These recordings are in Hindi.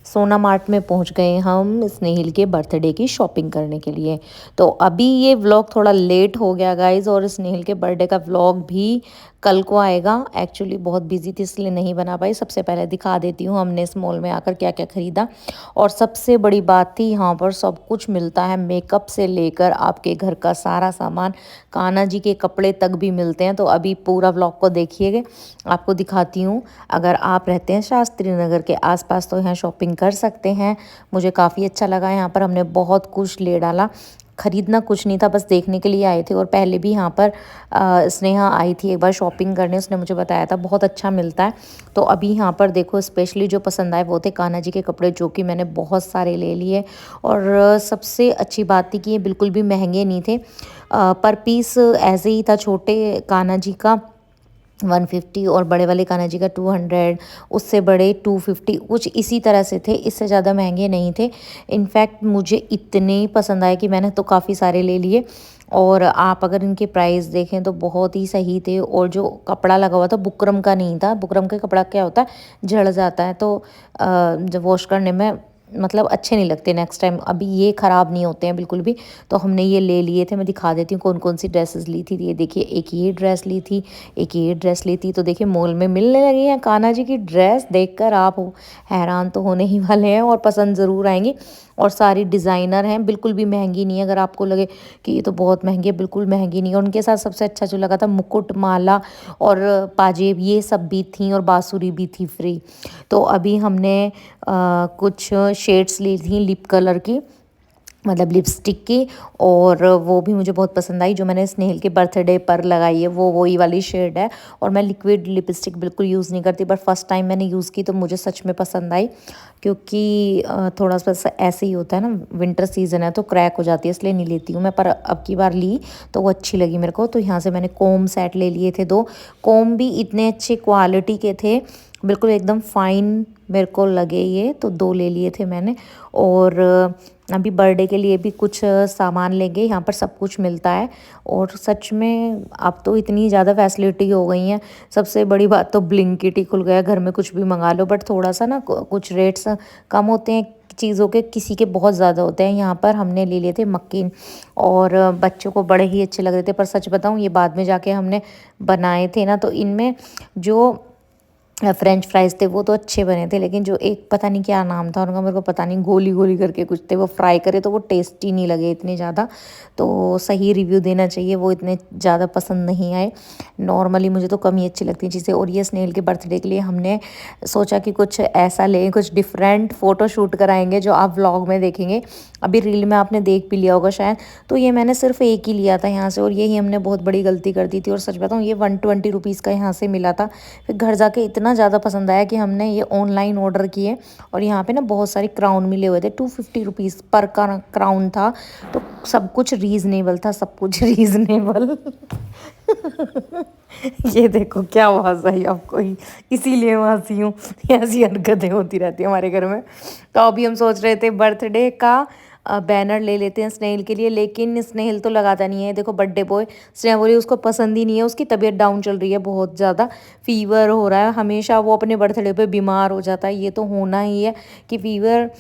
सोना मार्ट में पहुंच गए हम स्नेहिल के बर्थडे की शॉपिंग करने के लिए। तो अभी ये व्लॉग थोड़ा लेट हो गया गाइस, और स्नेहिल के बर्थडे का व्लॉग भी कल को आएगा। एक्चुअली बहुत बिजी थी इसलिए नहीं बना पाई। सबसे पहले दिखा देती हूँ हमने इस मॉल में आकर क्या क्या खरीदा। और सबसे बड़ी बात थी, यहाँ पर सब कुछ मिलता है, मेकअप से लेकर आपके घर का सारा सामान, कान्हा जी के कपड़े तक भी मिलते हैं। तो अभी पूरा व्लॉग को देखिएगा, आपको दिखाती हूँ। अगर आप रहते हैं शास्त्री नगर के आसपास तो यहाँ शॉपिंग कर सकते हैं। मुझे काफ़ी अच्छा लगा, यहाँ पर हमने बहुत कुछ ले डाला। खरीदना कुछ नहीं था, बस देखने के लिए आए थे। और पहले भी यहाँ पर स्नेहा आई थी एक बार शॉपिंग करने, उसने मुझे बताया था बहुत अच्छा मिलता है। तो अभी यहाँ पर देखो, स्पेशली जो पसंद आए वो थे कान्हा जी के कपड़े, जो कि मैंने बहुत सारे ले लिए। और सबसे अच्छी बात थी कि ये बिल्कुल भी महंगे नहीं थे। पर पीस ऐसे ही था, छोटे कान्हा जी का 150 और बड़े वाले कान्हा जी का 200, उससे बड़े 250, कुछ इसी तरह से थे, इससे ज़्यादा महंगे नहीं थे। इनफैक्ट मुझे इतने पसंद आए कि मैंने तो काफ़ी सारे ले लिए। और आप अगर इनके प्राइस देखें तो बहुत ही सही थे। और जो कपड़ा लगा हुआ था बुकरम का नहीं था। बुकरम का कपड़ा क्या होता है, झड़ जाता है, तो जब वॉश करने में मतलब अच्छे नहीं लगते नेक्स्ट टाइम। अभी ये ख़राब नहीं होते हैं बिल्कुल भी। तो हमने ये ले लिए थे। मैं दिखा देती हूँ कौन कौन सी ड्रेसेस ली थी। ये देखिए, एक ये ड्रेस ली थी, एक ये ड्रेस ली थी। तो देखिए मॉल में मिलने लगी हैं कान्हा जी की ड्रेस, देखकर आप हैरान तो होने ही वाले हैं और पसंद ज़रूर आएंगी। और सारी डिज़ाइनर हैं, बिल्कुल भी महंगी नहीं है। अगर आपको लगे कि ये तो बहुत महंगी है, बिल्कुल महंगी नहीं है। उनके साथ सबसे अच्छा जो लगा था, मुकुट, माला और पाजेब, ये सब भी थी, और बांसुरी भी थी फ्री। तो अभी हमने कुछ शेड्स ली थी लिप कलर की, मतलब लिपस्टिक की। और वो भी मुझे बहुत पसंद आई। जो मैंने स्नेहिल के बर्थडे पर लगाई है वो वही वाली शेड है। और मैं लिक्विड लिपस्टिक बिल्कुल यूज़ नहीं करती, बट फर्स्ट टाइम मैंने यूज़ की तो मुझे सच में पसंद आई। क्योंकि थोड़ा सा ऐसे ही होता है ना, विंटर सीज़न है तो क्रैक हो जाती है, इसलिए नहीं लेती हूँ मैं। पर अब की बार ली तो वो अच्छी लगी मेरे को। तो यहाँ से मैंने कोम सेट ले लिए थे 2। कोम भी इतने अच्छे क्वालिटी के थे, बिल्कुल एकदम फाइन मेरे को लगे ये, तो 2 ले लिए थे मैंने। और अभी बर्थडे के लिए भी कुछ सामान लेंगे, यहाँ पर सब कुछ मिलता है। और सच में अब तो इतनी ज़्यादा फैसिलिटी हो गई हैं। सबसे बड़ी बात तो ब्लिंकिट ही खुल गया, घर में कुछ भी मंगा लो। बट थोड़ा सा ना कुछ रेट्स कम होते हैं चीज़ों के, किसी के बहुत ज़्यादा होते हैं। यहाँ पर हमने ले लिए थे मक्खन, और बच्चों को बड़े ही अच्छे लग रहे थे। पर सच बताऊँ, ये बाद में जाके हमने बनाए थे ना, तो इनमें जो फ्रेंच फ्राइज़ थे वो तो अच्छे बने थे, लेकिन जो एक पता नहीं क्या नाम था उनका, मेरे को पता नहीं, गोली गोली करके कुछ थे, वो फ्राई करे तो वो टेस्टी नहीं लगे इतने ज़्यादा। तो सही रिव्यू देना चाहिए, वो इतने ज़्यादा पसंद नहीं आए। नॉर्मली मुझे तो कम ही अच्छी लगती हैं चीज़ें। और ये स्नेल के बर्थडे के लिए हमने सोचा कि कुछ ऐसा लें, कुछ डिफरेंट फ़ोटो शूट कराएंगे जो आप व्लॉग में देखेंगे। अभी रील में आपने देख भी लिया होगा शायद। तो ये मैंने सिर्फ एक ही लिया था यहाँ से, और यही हमने बहुत बड़ी गलती कर दी थी। और सच बताऊँ, ये 120 रुपीज़ का यहाँ से मिला था। फिर घर जाके इतना ज़्यादा पसंद आया कि हमने ये ऑनलाइन ऑर्डर किए। और यहाँ पे ना बहुत सारे क्राउन मिले हुए थे, 250 रुपीज़ पर का क्राउन था। तो सब कुछ रीज़नेबल था, सब कुछ रीज़नेबल। ये देखो क्या आवाज़ आई आपको ही, इसीलिए मैं हंसी हूँ। ऐसी हरकतें होती रहती है हमारे घर में। तो अभी हम सोच रहे थे बर्थडे का बैनर ले लेते हैं स्नेहिल के लिए, लेकिन स्नेहिल तो लगाता नहीं है। देखो बर्थडे बॉय, स्नेहा बोली उसको पसंद ही नहीं है, उसकी तबीयत डाउन चल रही है, बहुत ज़्यादा फीवर हो रहा है। हमेशा वो अपने बर्थडे पे बीमार हो जाता है, ये तो होना ही है कि फीवर,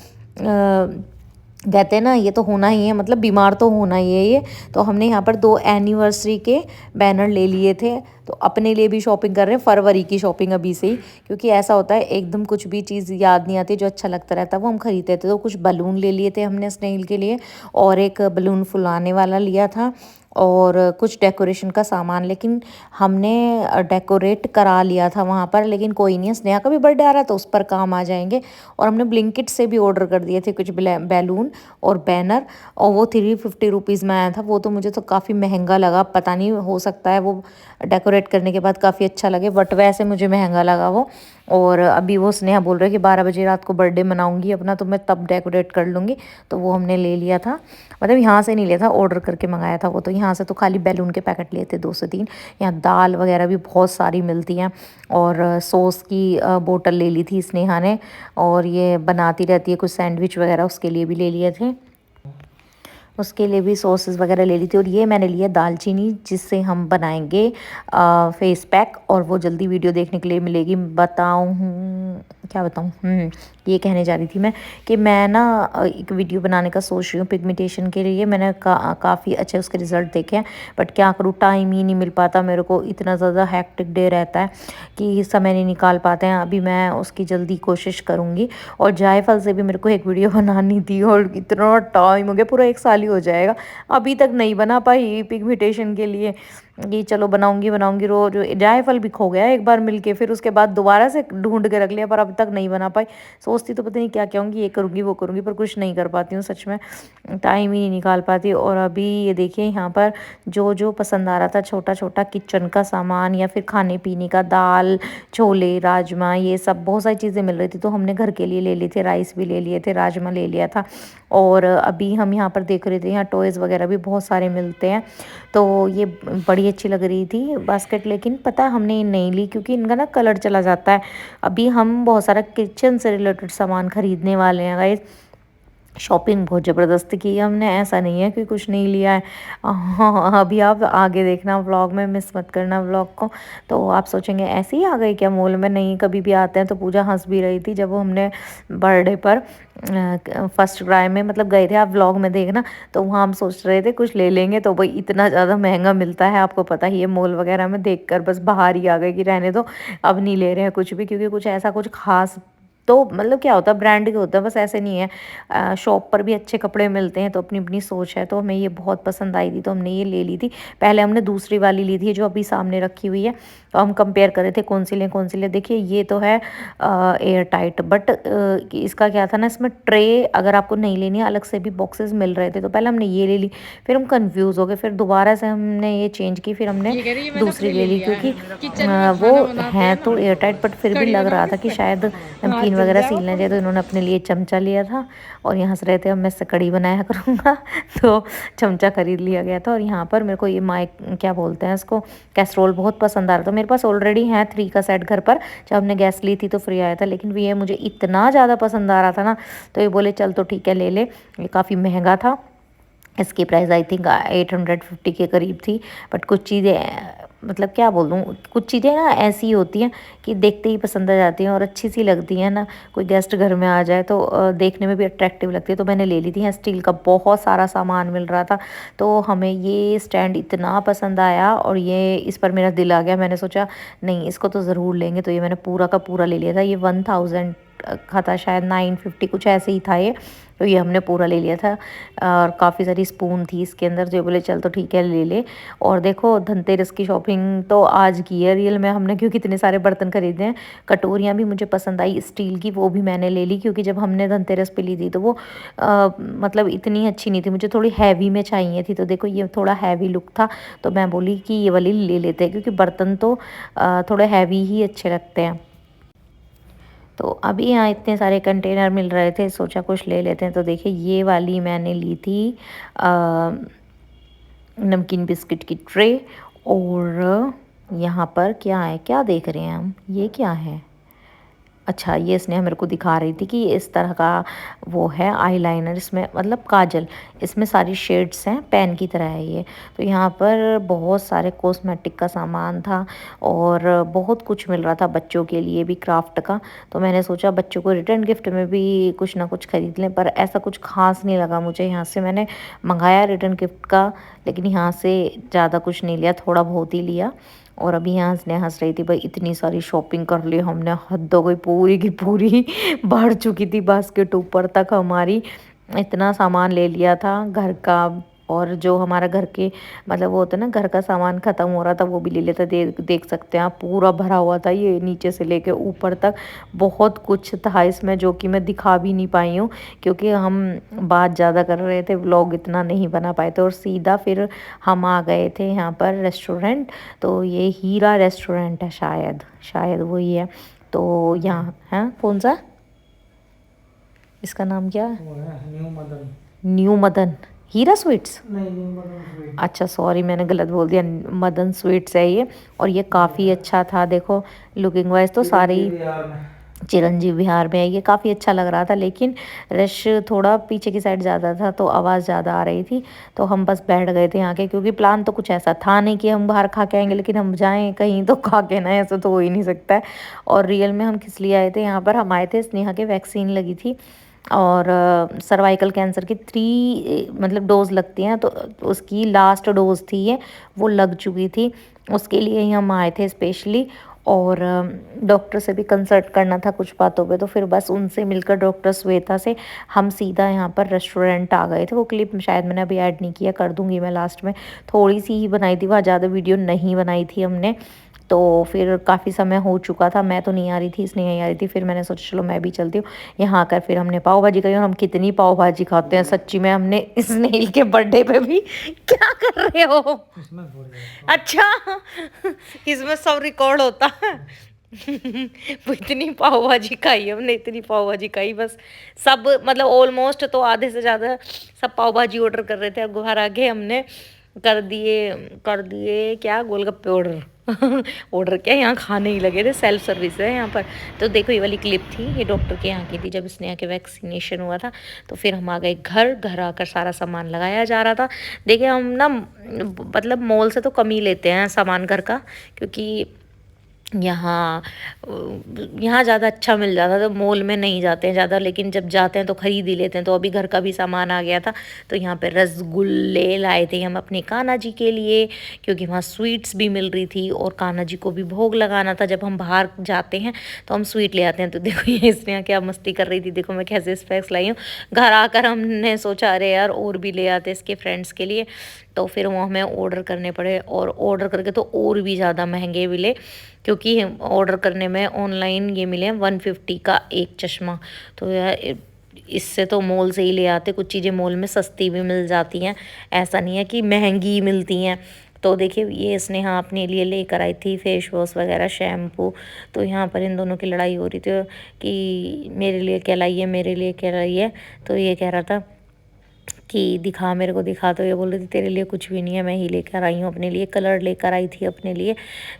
कहते हैं ना, ये तो होना ही है, मतलब बीमार तो होना ही है ये। तो हमने यहाँ पर 2 एनिवर्सरी के बैनर ले लिए थे। तो अपने लिए भी शॉपिंग कर रहे हैं, फरवरी की शॉपिंग अभी से ही, क्योंकि ऐसा होता है एकदम कुछ भी चीज़ याद नहीं आती, जो अच्छा लगता रहता है वो हम खरीदते थे। तो कुछ बलून ले लिए थे हमने स्नेहिल के लिए, और एक बलून फुलाने वाला लिया था, और कुछ डेकोरेशन का सामान। लेकिन हमने डेकोरेट करा लिया था वहाँ पर, लेकिन कोई नहीं है, स्नेहा का भी बर्थडे आ रहा है तो उस पर काम आ जाएंगे। और हमने ब्लिंकिट से भी ऑर्डर कर दिए थे कुछ बैलून और बैनर, और वो 350 रुपीज़ में आया था। वो तो मुझे तो काफ़ी महंगा लगा, पता नहीं, हो सकता है वो डेकोरेट करने के बाद काफ़ी अच्छा लगे, बट वैसे मुझे महंगा लगा वो। और अभी वो स्नेहा बोल रहे कि 12 बजे रात को बर्थडे मनाऊंगी अपना, तो मैं तब डेकोरेट कर लूँगी। तो वो हमने ले लिया था, मतलब यहाँ से नहीं लिया था, ऑर्डर करके मंगाया था वो। तो यहाँ से तो खाली बैलून के पैकेट लिए थे 2 से 3। यहाँ दाल वगैरह भी बहुत सारी मिलती हैं। और सॉस की बोतल ले ली थी स्नेहा ने, और ये बनाती रहती है कुछ सैंडविच वगैरह, उसके लिए भी ले लिए थे। उसके लिए भी सॉसेस वगैरह ले ली थी। और ये मैंने लिया दालचीनी, जिससे हम बनाएंगे फेस पैक, और वो जल्दी वीडियो देखने के लिए मिलेगी। क्या बताऊँ, ये कहने जा रही थी मैं कि मैं ना एक वीडियो बनाने का सोच रही हूँ पिगमेंटेशन के लिए। मैंने काफ़ी अच्छे उसके रिज़ल्ट देखे हैं, बट क्या करूँ, टाइम ही नहीं मिल पाता मेरे को। इतना ज़्यादा हैक्टिक डे रहता है कि समय नहीं निकाल पाते हैं। अभी मैं उसकी जल्दी कोशिश करूँगी। और जायफल से भी मेरे को एक वीडियो बनानी थी, और इतना टाइम हो गया, पूरा 1 साल ही हो जाएगा, अभी तक नहीं बना पाई पिगमेंटेशन के लिए। ये चलो बनाऊंगी बनाऊंगी, रोज जायफल भी खो गया एक बार मिलके, फिर उसके बाद दोबारा से ढूंढ के रख लिया, पर अब तक नहीं बना पाई। सोचती तो पता नहीं क्या क्या होंगी, ये करूँगी वो करूँगी, पर कुछ नहीं कर पाती हूँ, सच में टाइम ही नहीं निकाल पाती। और अभी ये देखिए यहाँ पर जो जो पसंद आ रहा था, छोटा छोटा किचन का सामान या फिर खाने पीने का, दाल, छोले, राजमा, ये सब बहुत सारी चीज़ें मिल रही थी, तो हमने घर के लिए ले लिए थे। राइस भी ले लिए थे, राजमा ले लिया था। और अभी हम यहाँ पर देख रहे थे, यहाँ टॉयज़ वगैरह भी बहुत सारे मिलते हैं, तो ये बड़ी अच्छी लग रही थी बास्केट। लेकिन पता है हमने नहीं ली, क्योंकि इनका ना कलर चला जाता है। अभी हम बहुत सारा किचन से रिलेटेड सामान खरीदने वाले हैं गाइस। शॉपिंग बहुत ज़बरदस्त की है हमने, ऐसा नहीं है कि कुछ नहीं लिया है। हाँ, अभी आप आगे देखना व्लॉग में, मिस मत करना व्लॉग को। तो आप सोचेंगे ऐसे ही आ गई क्या मॉल में, नहीं कभी भी आते हैं। तो पूजा हंस भी रही थी जब वो हमने बर्थडे पर फर्स्ट क्राई में मतलब गए थे, आप व्लॉग में देखना। तो वहाँ हम सोच रहे थे कुछ ले लेंगे, तो भाई इतना ज़्यादा महंगा मिलता है, आपको पता ही है मॉल वगैरह में, देख कर बस बाहर ही आ गए कि रहने दो, अब नहीं ले रहे हैं कुछ भी। क्योंकि कुछ ऐसा कुछ खास तो मतलब क्या होता है, ब्रांड के होता है, बस ऐसे नहीं है। शॉप पर भी अच्छे कपड़े मिलते हैं, तो अपनी अपनी सोच है। तो हमें ये बहुत पसंद आई थी, तो हमने ये ले ली थी। पहले हमने दूसरी वाली ली थी जो अभी सामने रखी हुई है, तो हम कंपेयर कर रहे थे कौन सी लें कौन सी लें। देखिए ये तो है एयर टाइट, बट इसका क्या था ना, इसमें ट्रे अगर आपको नहीं लेनी है, अलग से भी बॉक्सेस मिल रहे थे। तो पहले हमने ये ले ली, फिर हम कंफ्यूज हो गए, फिर दोबारा से हमने ये चेंज की, फिर हमने दूसरी ले ली। क्योंकि वो है तो एयर टाइट, बट फिर भी लग रहा था कि शायद नमकीन वगैरह सीलना चाहिए। तो इन्होंने अपने लिए चमचा लिया था, और यहाँ से रहते अब मैं कड़ी बनाया करूँगा तो चमचा खरीद लिया गया था। और यहाँ पर मेरे को ये क्या बोलते हैं इसको, कैसरोल बहुत पसंद आ रहा था। मेरे पास ऑलरेडी है 3 का सेट घर पर, जब हमने गैस ली थी तो फ्री आया था। लेकिन ये मुझे इतना ज़्यादा पसंद आ रहा था ना, तो ये बोले चल तो ठीक है ले ले। ये काफ़ी महंगा था, इसकी प्राइस आई थिंक 850 के करीब थी। बट कुछ चीज़ें मतलब क्या बोल दूँ, कुछ चीज़ें ना ऐसी होती हैं कि देखते ही पसंद आ जाती हैं और अच्छी सी लगती हैं ना। कोई गेस्ट घर में आ जाए तो देखने में भी अट्रैक्टिव लगती है। तो मैंने ले ली थी। यहाँ स्टील का बहुत सारा सामान मिल रहा था, तो हमें ये स्टैंड इतना पसंद आया, और ये इस पर मेरा दिल आ गया। मैंने सोचा नहीं इसको तो ज़रूर लेंगे, तो ये मैंने पूरा का पूरा ले लिया था। ये 1000 का था शायद, 950 कुछ ऐसे ही था ये, तो ये हमने पूरा ले लिया था। और काफ़ी सारी स्पून थी इसके अंदर, जो बोले चल तो ठीक है ले ले। और देखो धनतेरस की शॉपिंग तो आज की है रियल में हमने, क्योंकि इतने सारे बर्तन खरीदे हैं। कटोरियाँ भी मुझे पसंद आई स्टील की, वो भी मैंने ले ली, क्योंकि जब हमने धनतेरस पे ली थी तो वो मतलब इतनी अच्छी नहीं थी, मुझे थोड़ी हैवी में चाहिए थी। तो देखो ये थोड़ा हैवी लुक था, तो मैं बोली कि ये वाली ले लेते हैं, क्योंकि बर्तन तो थोड़े हैवी ही अच्छे लगते हैं। तो अभी यहाँ इतने सारे कंटेनर मिल रहे थे, सोचा कुछ ले लेते हैं। तो देखिए ये वाली मैंने ली थी नमकीन बिस्किट की ट्रे। और यहाँ पर क्या है, क्या देख रहे हैं हम, ये क्या है? अच्छा ये स्नेहा मेरे को दिखा रही थी कि इस तरह का वो है आईलाइनर, इसमें मतलब काजल, इसमें सारी शेड्स हैं, पेन की तरह है ये। तो यहाँ पर बहुत सारे कॉस्मेटिक का सामान था, और बहुत कुछ मिल रहा था बच्चों के लिए भी, क्राफ्ट का। तो मैंने सोचा बच्चों को रिटर्न गिफ्ट में भी कुछ ना कुछ खरीद लें, पर ऐसा कुछ खास नहीं लगा मुझे। यहाँ से मैंने मंगाया रिटर्न गिफ्ट का, लेकिन यहाँ से ज़्यादा कुछ नहीं लिया, थोड़ा बहुत ही लिया। और अभी यहाँ से हंस रही थी, भाई इतनी सारी शॉपिंग कर ली हमने, हद हो गई, पूरी की पूरी बढ़ चुकी थी बास्केट ऊपर तक हमारी। इतना सामान ले लिया था घर का, और जो हमारा घर के मतलब वो होता है ना, घर का सामान ख़त्म हो रहा था वो भी ले लेता। देख सकते हैं आप, पूरा भरा हुआ था ये नीचे से लेके ऊपर तक। बहुत कुछ था इसमें जो कि मैं दिखा भी नहीं पाई हूँ, क्योंकि हम बात ज़्यादा कर रहे थे, व्लॉग इतना नहीं बना पाए थे। और सीधा फिर हम आ गए थे यहाँ पर रेस्टोरेंट। तो ये हीरा रेस्टोरेंट है, शायद शायद वही है। तो यहाँ है कौन सा, इसका नाम क्या है? न्यू मदन। न्यू मदन हीरा स्वीट्स, नहीं न्यू मदन स्वीट्स। अच्छा सॉरी मैंने गलत बोल दिया, मदन स्वीट्स है ये। और ये काफ़ी अच्छा था, देखो लुकिंग वाइज तो सारी चिरंजीव विहार में है। ये काफ़ी अच्छा लग रहा था, लेकिन रश थोड़ा पीछे की साइड ज़्यादा था तो आवाज़ ज़्यादा आ रही थी। तो हम बस बैठ गए थे यहाँ के, क्योंकि प्लान तो कुछ ऐसा था नहीं कि हम बाहर खा के आएंगे, लेकिन हम जाएं कहीं तो खा के ना, ऐसा तो हो ही नहीं सकता है। और रियल में हम किस लिए आए थे यहाँ पर, हम आए थे स्नेहा के वैक्सीन लगी थी और सर्वाइकल कैंसर की 3 मतलब डोज लगती हैं, तो उसकी लास्ट डोज थी ये, वो लग चुकी थी। उसके लिए ही हम आए थे स्पेशली। और डॉक्टर से भी कंसल्ट करना था कुछ बातों पे, तो फिर बस उनसे मिलकर डॉक्टर श्वेता से हम सीधा यहाँ पर रेस्टोरेंट आ गए थे। वो क्लिप शायद मैंने अभी ऐड नहीं किया, कर दूंगी मैं लास्ट में। थोड़ी सी ही बनाई थी, वहाँ ज़्यादा वीडियो नहीं बनाई थी हमने। तो फिर काफ़ी समय हो चुका था, मैं तो नहीं आ रही थी, इसने नहीं आ रही थी, फिर मैंने सोचा चलो मैं भी चलती हूँ। यहाँ आकर फिर हमने पाव भाजी खाई, और हम कितनी पाव भाजी खाते हैं सच्ची में। हमने स्नेहिल के बर्थडे पे भी क्या कर रहे हो? अच्छा, इसमें सब रिकॉर्ड होता है। वो इतनी पाव भाजी खाई हमने, इतनी पाव भाजी खाई, बस सब मतलब ऑलमोस्ट तो आधे से ज़्यादा सब पाव भाजी ऑर्डर कर रहे थे। अब घर आगे हमने कर दिए क्या, गोलगप्पे ऑर्डर। ऑर्डर क्या, यहाँ खाने ही लगे थे, सेल्फ सर्विस है यहाँ पर। तो देखो ये वाली क्लिप थी, ये डॉक्टर के यहाँ की थी, जब इसने आके वैक्सीनेशन हुआ था। तो फिर हम आ गए घर आकर सारा सामान लगाया जा रहा था। देखिए हम ना मतलब मॉल से तो कम ही लेते हैं सामान घर का, क्योंकि यहाँ यहाँ ज़्यादा अच्छा मिल जाता, तो मॉल में नहीं जाते हैं ज़्यादा, लेकिन जब जाते हैं तो ख़रीद ही लेते हैं। तो अभी घर का भी सामान आ गया था, तो यहाँ पे रसगुल्ले लाए थे हम अपने कान्हा जी के लिए, क्योंकि वहाँ स्वीट्स भी मिल रही थी और कान्हा जी को भी भोग लगाना था। जब हम बाहर जाते हैं तो हम स्वीट ले आते हैं। तो देखो ये इसने क्या मस्ती कर रही थी, देखो मैं कैसे स्पेक्स लाई हूँ। घर आकर हमने सोचा अरे यार और भी ले आते इसके फ्रेंड्स के लिए, तो फिर वो हमें ऑर्डर करने पड़े, और ऑर्डर करके तो और भी ज़्यादा महंगे मिले, क्योंकि ऑर्डर करने में ऑनलाइन ये मिले 150 का एक चश्मा। तो यार इससे तो मॉल से ही ले आते, कुछ चीज़ें मॉल में सस्ती भी मिल जाती हैं, ऐसा नहीं है कि महंगी मिलती हैं। तो देखिए ये स्नेहा अपने लिए लेकर आई थी फेस वॉश वगैरह, शैम्पू। तो यहाँ पर इन दोनों की लड़ाई हो रही थी कि मेरे लिए क्या लाइए, मेरे लिए क्या लाइए। तो ये कह रहा था कि दिखा मेरे को दिखा, तो ये बोल रही थी तेरे लिए कुछ भी नहीं है, मैं ही लेकर आई हूँ अपने लिए। कलर लेकर आई थी अपने लिए,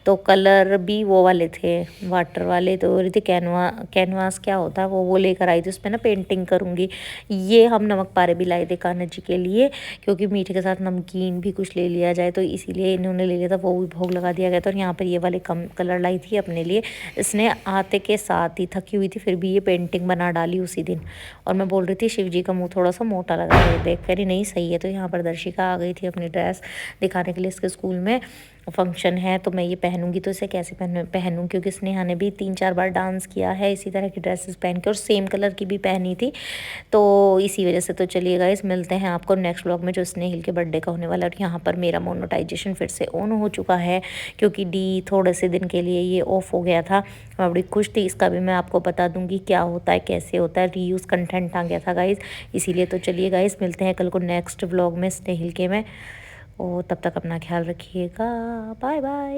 तो कलर भी वो वाले थे वाटर वाले। तो बोल रही थी कैनवास क्या होता है वो लेकर आई थी, उस पर ना पेंटिंग करूँगी। ये हम नमक पारे भी लाए थे कान्हा जी के लिए, क्योंकि मीठे के साथ नमकीन भी कुछ ले लिया जाए, तो इसीलिए इन्होंने ले लिया था, वो भी भोग लगा दिया गया था। और यहाँ पर ये वाले कम कलर लाई थी अपने लिए। इसने आते के साथ ही, थकी हुई थी फिर भी ये पेंटिंग बना डाली उसी दिन। और मैं बोल रही थी शिव जी का मुँह थोड़ा सा मोटा लगा है, देख कर ही नहीं सही है। तो यहाँ पर दर्शिका आ गई थी अपनी ड्रेस दिखाने के लिए, इसके स्कूल में फंक्शन है तो मैं ये पहनूंगी, तो इसे कैसे पहनूँ, क्योंकि स्नेहा ने भी 3-4 बार डांस किया है इसी तरह की ड्रेसेस पहन के, और सेम कलर की भी पहनी थी, तो इसी वजह से। तो चलिए गाइस मिलते हैं आपको नेक्स्ट व्लॉग में, जो स्नेहिल के बर्थडे का होने वाला है। और यहाँ पर मेरा मोनेटाइजेशन फिर से ऑन हो चुका है, क्योंकि डी थोड़े से दिन के लिए ये ऑफ हो गया था। मैं बड़ी खुश थी, इसका भी मैं आपको बता दूंगी क्या होता है, कैसे होता है। रीयूज़ कंटेंट आ गया था गाइस, इसीलिए। तो चलिए गाइस मिलते हैं कल को नेक्स्ट व्लॉग में स्नेहिल के में, और तब तक अपना ख्याल रखिएगा। Bye bye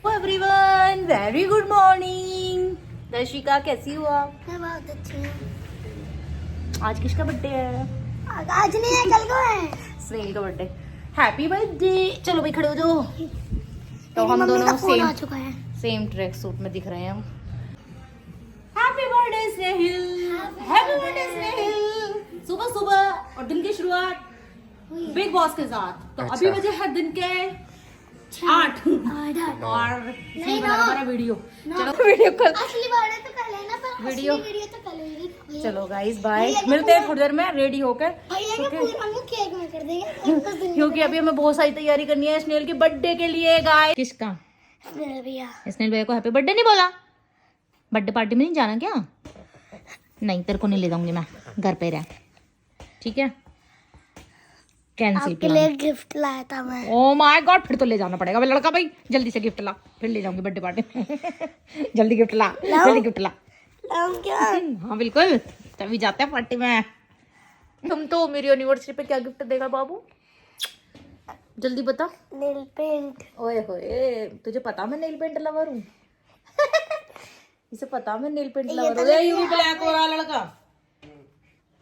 everyone, very good morning. Darshika कैसी हो आप? मैं बहुत अच्छी हूँ। आज किसका बर्थडे है? आज नहीं है, कल को है। स्नेहिल का बर्थडे। Happy birthday. चलो भाई खड़े हो जाओ। तो हम मम्मी दोनों का फोन आ चुका है। सेम ट्रैक सूट में दिख रहे हैं हम। हैप्पी बर्थडे स्नेहिल, हैप्पी बर्थडे स्नेहिल। सुबह सुबह और दिन की शुरुआत बिग बॉस के साथ। तो अच्छा। अभी बजे है दिन के 8 और नहीं बना हमारा वीडियो। चलो वीडियो कल, असली बर्थडे तो कल है ना, पर वीडियो वीडियो तो कल होगी। चलो गाइस बाय, मिलते हैं थोड़ी देर में रेडी होकर, भैया का पूरा मुंह केक में कर देंगे क्योंकि अभी हमें बहुत सारी तैयारी करनी है स्नेहिल के बर्थडे के लिए गाइस। किसका? भैया। स्नेहिल भैया को हैप्पी बर्थडे नहीं बोला? बर्थडे पार्टी में नहीं जाना क्या? नहीं तेरे को नहीं ले जाऊंगी मैं, घर पे रह, ठीक है? कैंसिल आपके लिए गिफ्ट लाया था मैं। ओ माय गॉड, फिर तो ले जाना पड़ेगा भाई लड़का, भाई जल्दी से गिफ्ट ला, फिर ले जाऊंगी बर्थडे पार्टी में। जल्दी गिफ्ट ला, जल्दी गिफ्ट ला। क्या? हाँ बिल्कुल, तभी जाते हैं पार्टी में। तुम तो मेरी एनिवर्सरी पे क्या गिफ्ट देगा बाबू, जल्दी बता। Nail paint. ओए होए, तुझे पता मैं नेल पेंट लवर हूँ। इसे पता मैं नेल पेंट लवर हूँ। ये भी ब्लैक हो रहा लड़का,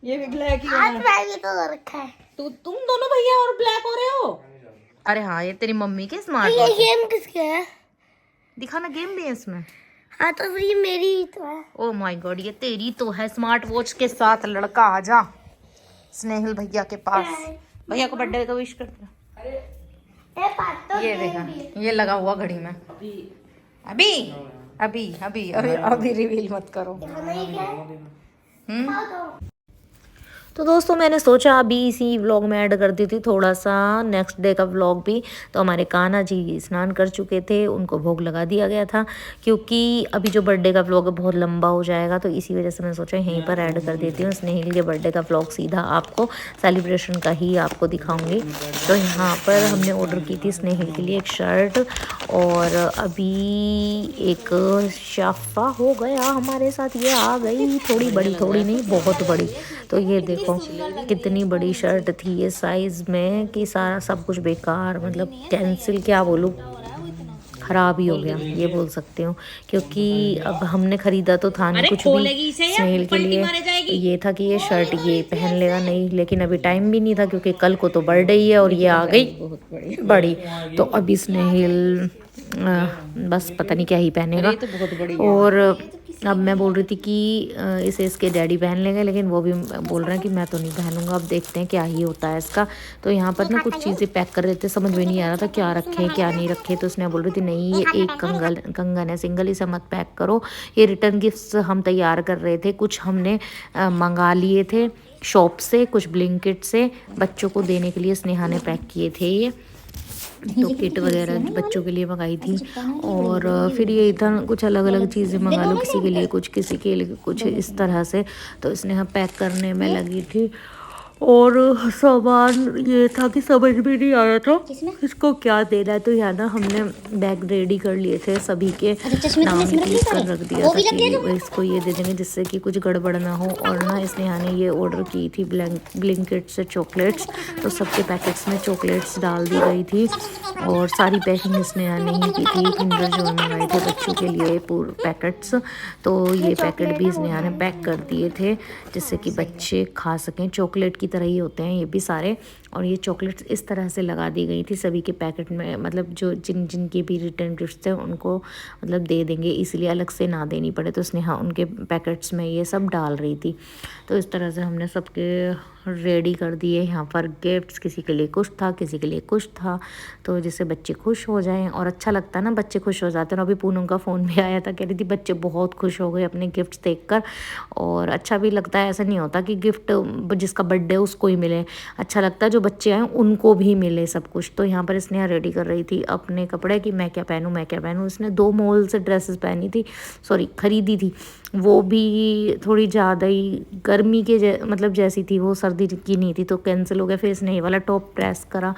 ये भी ब्लैक ही हाथ मैंने तो रखा है। तो तुम दोनों भैया और ब्लैक हो रहे हो। अरे हाँ ये तेरी मम्मी के स्मार्ट ये गेम किसके है? दिखाना, गेम भी है इसमें। हाँ तो फिर ये मेरी ही तो है। ओ माय गॉड, ये तेरी तो है। स्मार्ट वॉच के साथ लड़का आ जा स्नेहिल भैया के पास। भैया को बर्थडे का विश कर दो। ये बात तो ये देखा, ये लगा हुआ घड़ी में। अभी अभी अभी अभी अभी रिवील मत करो। तो दोस्तों मैंने सोचा अभी इसी व्लॉग में ऐड कर दी थी थोड़ा सा नेक्स्ट डे का व्लॉग भी। तो हमारे कान्हा जी स्नान कर चुके थे, उनको भोग लगा दिया गया था, क्योंकि अभी जो बर्थडे का व्लॉग है बहुत लंबा हो जाएगा, तो इसी वजह से मैं सोचा यहीं पर ऐड कर देती हूँ। स्नेहिल के बर्थडे का व्लॉग सीधा आपको सेलिब्रेशन का ही आपको दिखाऊंगी। तो यहाँ पर हमने ऑर्डर की थी स्नेहिल के लिए एक शर्ट, और अभी एक शाफा हो गया हमारे साथ। ये आ गई, थोड़ी बड़ी, थोड़ी नहीं बहुत बड़ी। तो ये देखो कितनी बड़ी शर्ट थी ये साइज में कि सारा सब कुछ बेकार, मतलब कैंसिल क्या बोलूँ, ख़राब ही हो गया ये बोल सकती हूँ। क्योंकि अब हमने ख़रीदा तो था नहीं कुछ भी स्नेहिल के लिए। ये था कि ये शर्ट ये पहन लेगा, नहीं, लेकिन अभी टाइम भी नहीं था क्योंकि कल को तो बर्थडे ही है और ये आ गई बहुत बड़ी। तो अभी स्नेहिल बस पता नहीं क्या ही पहनेगा। और अब मैं बोल रही थी कि इसे इसके डैडी पहन लेंगे, लेकिन वो भी बोल रहे हैं कि मैं तो नहीं पहनूंगा। अब देखते हैं क्या ही होता है इसका। तो यहाँ पर ना कुछ चीज़ें पैक कर रहे थे, समझ में नहीं आ रहा था क्या रखें क्या नहीं रखें। तो उसने बोल रही थी नहीं ये एक कंगन है सिंगल, इसे मत पैक करो। ये रिटर्न गिफ्ट्स हम तैयार कर रहे थे, कुछ हमने मंगा लिए थे शॉप से, कुछ ब्लिंकिट से बच्चों को देने के लिए स्नेहा ने पैक किए थे ये। तो किट वगैरह बच्चों के लिए मंगाई थी। और फिर ये था कुछ अलग अलग चीज़ें मंगा लो, किसी के लिए कुछ, किसी के लिए कुछ, इस तरह से। तो इसने हम पैक करने में लगी थी। और सामान ये था कि समझ में नहीं आया था इसको क्या देना है। तो यहाँ ना हमने बैग रेडी कर लिए थे, सभी के नाम लिख कर रख दिया था कि इसको ये दे देंगे जिससे कि कुछ गड़बड़ ना हो। और ना इसने यहाँ ये ऑर्डर की थी ब्लिंकिट से चॉकलेट्स, तो सबके पैकेट्स में चॉकलेट्स डाल दी गई थी। और सारी पैकिंग इसने यहाँ नहीं की थी। किंडर जॉय मंगाए थे बच्चों के लिए पूरे पैकेट्स, तो ये पैकेट भी इसने यहाँ पैक कर दिए थे जिससे कि बच्चे खा सकें। चॉकलेट की तरह ही होते हैं ये भी सारे। और ये चॉकलेट्स इस तरह से लगा दी गई थी सभी के पैकेट में, मतलब जो जिनके भी रिटर्न गिफ्ट्स थे उनको मतलब दे देंगे, इसलिए अलग से ना देनी पड़े। तो उसने हाँ उनके पैकेट्स में ये सब डाल रही थी। तो इस तरह से हमने सबके रेडी कर दिए यहाँ पर गिफ्ट्स। किसी के लिए कुछ था, किसी के लिए कुछ था, तो जिससे बच्चे खुश हो जाएं। और अच्छा लगता है ना, बच्चे खुश हो जाते हैं। और अभी पूनम का फ़ोन भी आया था, कह रही थी बच्चे बहुत खुश हो गए अपने गिफ्ट्स देखकर। और अच्छा भी लगता है, ऐसा नहीं होता कि गिफ्ट जिसका बर्थडे उसको ही मिले, अच्छा लगता है जो बच्चे आए उनको भी मिले सब कुछ। तो यहाँ पर इसने रेडी कर रही थी अपने कपड़े कि मैं क्या पहनूँ मैं क्या पहनूँ। इसने 2 मॉल से ड्रेसेस पहनी थी, सॉरी खरीदी थी, वो भी थोड़ी ज़्यादा ही गर्मी के मतलब जैसी थी, वो सर्दी की नहीं थी, तो कैंसिल हो गया। फिर इसने ये वाला टॉप प्रेस करा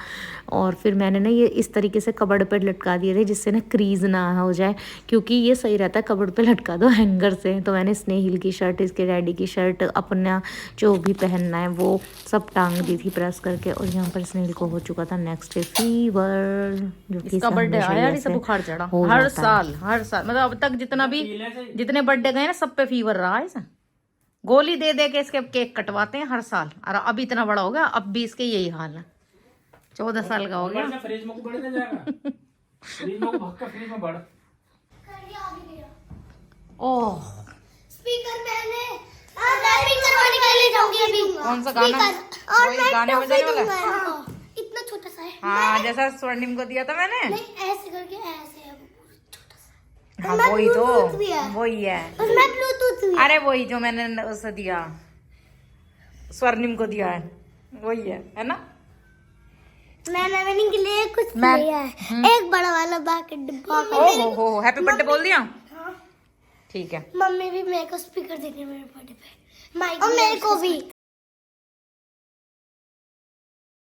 और फिर मैंने ना ये इस तरीके से कबर्ड पे लटका दिए थे जिससे ना क्रीज ना हो जाए, क्योंकि ये सही रहता है कबर्ड पे लटका दो हैंगर से। तो मैंने स्नेहिल की शर्ट, इसके डैडी की शर्ट, अपना जो भी पहनना है वो सब टांग दी थी प्रेस करके। और यहाँ पर स्नेहिल को हो चुका था नेक्स्ट डे फीवर, जो कि बर्थडे आया नहीं, बुखार चढ़ा हर साल मतलब अब तक जितने बर्थडे गए ना सब पे फीवर रहा है। गोली दे दे के इसके केक कटवाते हैं हर साल। और अब इतना बड़ा हो गया, अब भी इसके यही हाल है। 14 साल का हो गया। ओह स्पीकर मैंने स्पीकर वाली के लिए जाऊंगी अभी। कौन सा गाना? और मैं गाने बजाने वाला? इतना छोटा सा है। हाँ जैसा स्वर्णिम को दिया था मैंने। नहीं ऐसे करके ऐसे है, हाँ वही तो, वही है उसमें ब्लूटूथ भी है। अरे वही जो मैंने उसे दिया, स्वर्णिम को दिया है, वही है ना। मैंने विनिंग के लिए कुछ लिया है, एक बड़ा वाला बैग डिब्बा। हो हैप्पी बर्थडे बोल दिया। ठीक है। मम्मी भी मेरे को स्पीकर देती है मेरे बर्थडे पे, और मेरे को भी।